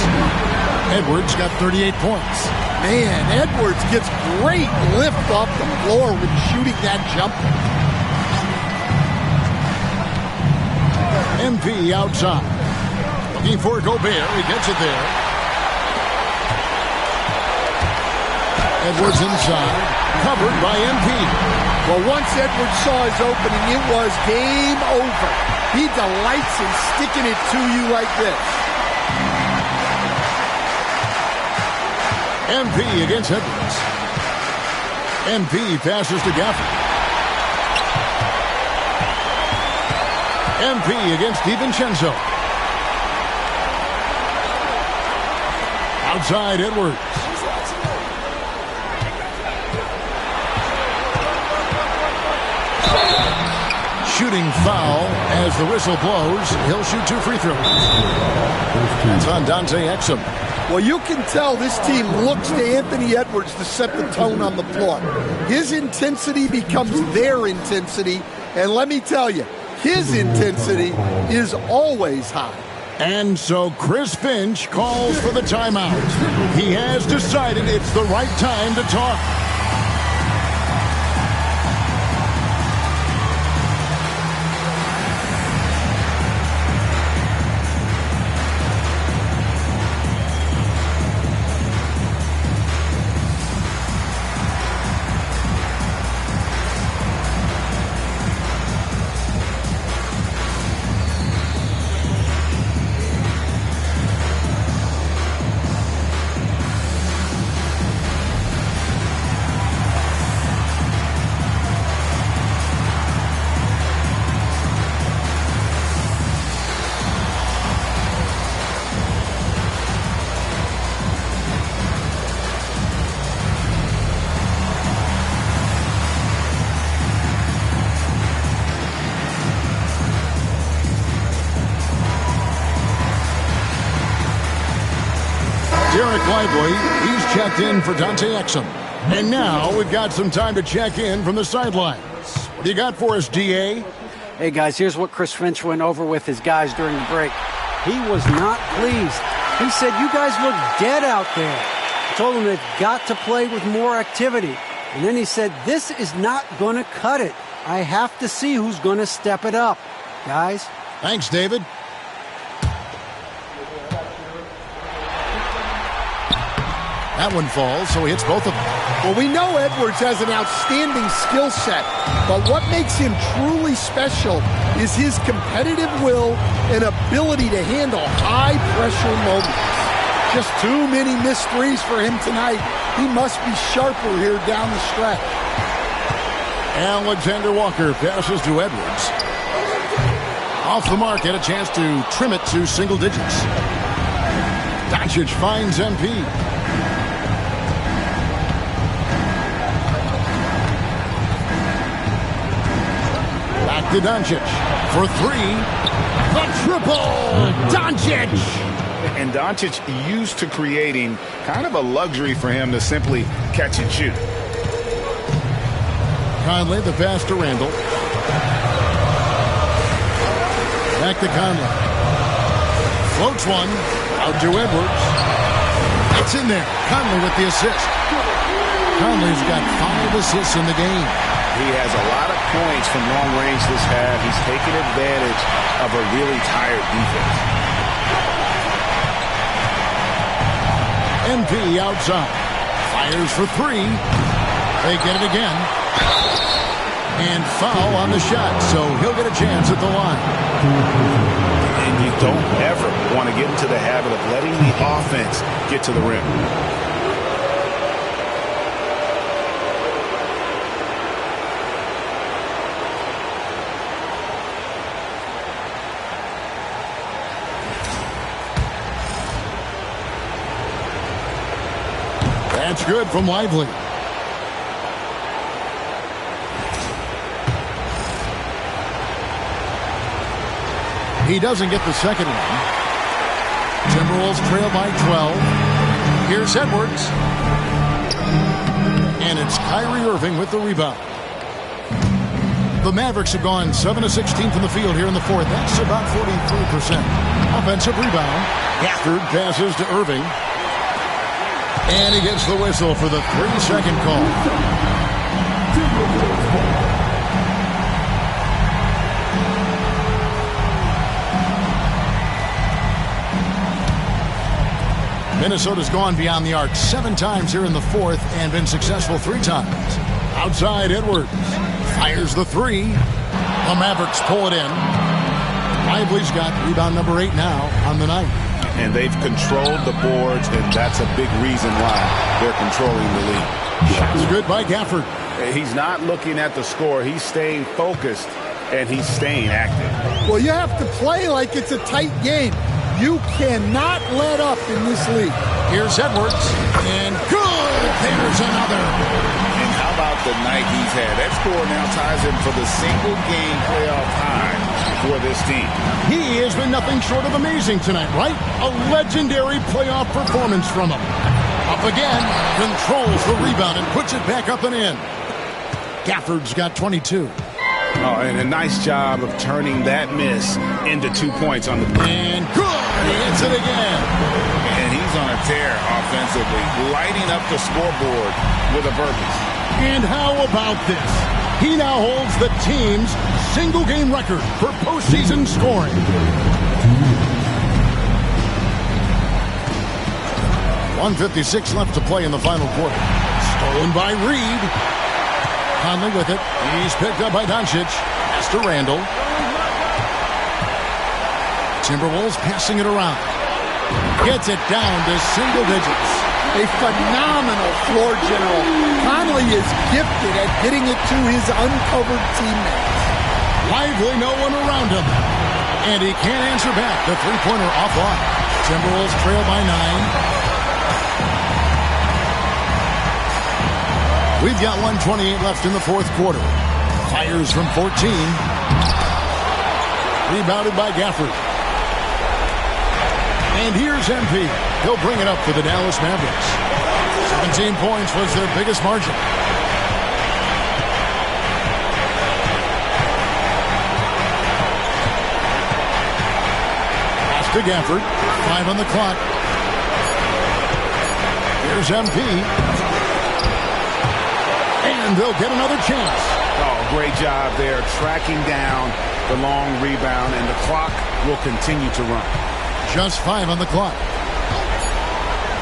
Edwards got 38 points. Man, Edwards gets great lift off the floor when shooting that jumper. MP outside. Looking for Gobert. He gets it there. Edwards inside. Covered by MP. Well, once Edwards saw his opening, it was game over. He delights in sticking it to you like this. MP against Edwards. MP passes to Gafford. MP against DiVincenzo. Outside Edwards. Shooting foul as the whistle blows. He'll shoot 2 free throws. That's on Dante Exum. Well, you can tell this team looks to Anthony Edwards to set the tone on the floor. His intensity becomes their intensity, and let me tell you, his intensity is always high. And so Chris Finch calls for the timeout. He has decided it's the right time to talk. Derek Lively, he's checked in for Dante Exum. And now we've got some time to check in from the sidelines. What do you got for us, DA? Hey, guys, here's what Chris Finch went over with his guys during the break. He was not pleased. He said, you guys look dead out there. I told him they've got to play with more activity. And then he said, this is not going to cut it. I have to see who's going to step it up. Guys? Thanks, David. That one falls, so he hits both of them. Well, we know Edwards has an outstanding skill set, but what makes him truly special is his competitive will and ability to handle high-pressure moments. Just too many missed threes for him tonight. He must be sharper here down the stretch. Alexander Walker passes to Edwards. Off the mark, had a chance to trim it to single digits. Doncic finds MP. To Doncic for three. The triple! Doncic! And Doncic used to creating kind of a luxury for him to simply catch and shoot. Conley, the pass to Randall. Back to Conley. Floats one. Out to Edwards. It's in there. Conley with the assist. Conley's got 5 assists in the game. He has a lot of points from long range this half. He's taken advantage of a really tired defense. MP outside. Fires for 3. They get it again. And foul on the shot, so he'll get a chance at the line. And you don't ever want to get into the habit of letting the offense get to the rim. That's good from Lively. He doesn't get the second one. Timberwolves trail by 12. Here's Edwards. And it's Kyrie Irving with the rebound. The Mavericks have gone 7 of 16 from the field here in the fourth. That's about 43%. Offensive rebound. Gafford passes to Irving. And he gets the whistle for the 3-second call. Minnesota's gone beyond the arc 7 times here in the fourth and been successful 3 times. Outside, Edwards fires the 3. The Mavericks pull it in. Lively's got rebound number 8 now on the night. And they've controlled the boards, and that's a big reason why they're controlling the lead. Shots good by Gafford. He's not looking at the score. He's staying focused, and he's staying active. Well, you have to play like it's a tight game. You cannot let up in this league. Here's Edwards, and good! There's another. And how about the night he's had? That score now ties him for the single-game playoff high for this team. He has been nothing short of amazing tonight, right? A legendary playoff performance from him. Up again, controls the rebound and puts it back up and in. Gafford's got 22. Oh, and a nice job of turning that miss into 2 points on the... And good! He hits it again. And he's on a tear offensively, lighting up the scoreboard with a purpose. And how about this? He now holds the team's single-game record for postseason scoring. 1:56 left to play in the final quarter. Stolen by Reed. Conley with it. He's picked up by Doncic. Pass to Randall. Timberwolves passing it around. Gets it down to single digits. A phenomenal floor general. Conley is gifted at getting it to his uncovered teammates. Lively, no one around him. And he can't answer back. The three-pointer offline. Timberwolves trail by 9. We've got 1:28 left in the fourth quarter. Fires from 14. Rebounded by Gafford. And here's MP. He'll bring it up for the Dallas Mavericks. 17 points was their biggest margin. Pass to Gafford. 5 on the clock. Here's MP. And they'll get another chance. Oh, great job there, tracking down the long rebound, and the clock will continue to run. Just 5 on the clock.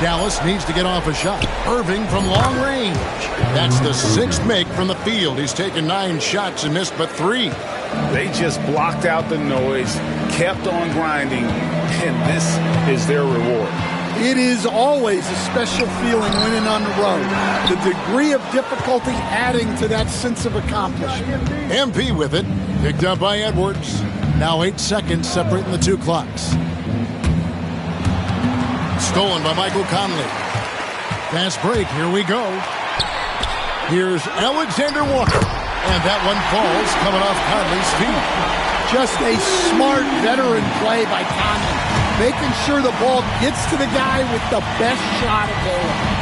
Dallas needs to get off a shot. Irving from long range. That's the 6th make from the field. He's taken 9 shots and missed but 3. They just blocked out the noise, kept on grinding, and this is their reward. It is always a special feeling winning on the road. The degree of difficulty adding to that sense of accomplishment. MP with it. Picked up by Edwards. Now 8 seconds separating the 2 clocks. Stolen by Michael Conley. Fast break. Here we go. Here's Alexander Walker. And that one falls coming off Conley's feet. Just a smart veteran play by Conley. Making sure the ball gets to the guy with the best shot available.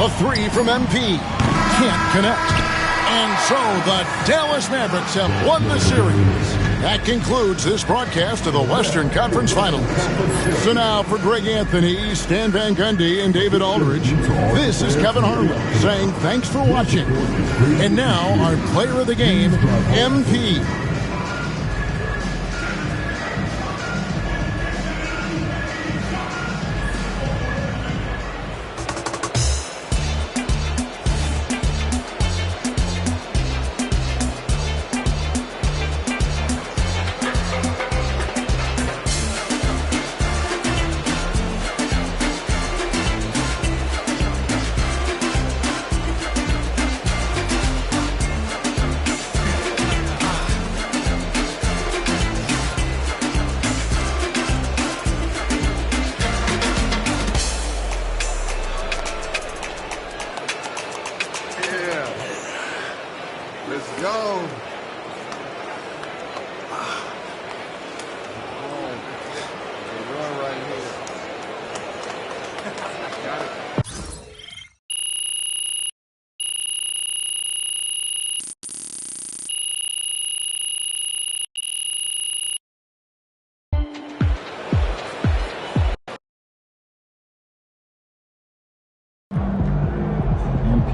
The 3 from MP. Can't connect. And so the Dallas Mavericks have won the series. That concludes this broadcast of the Western Conference Finals. So now for Greg Anthony, Stan Van Gundy, and David Aldridge, this is Kevin Harlan saying thanks for watching. And now our player of the game, MP.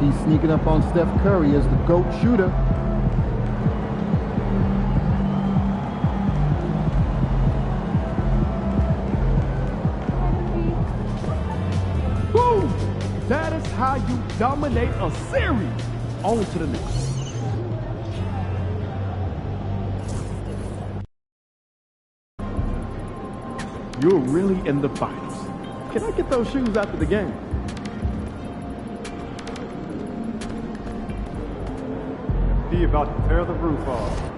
He's sneaking up on Steph Curry as the GOAT shooter. Boom! That is how you dominate a series. On to the next. You're really in the finals. Can I get those shoes after the game? He about to tear the roof off.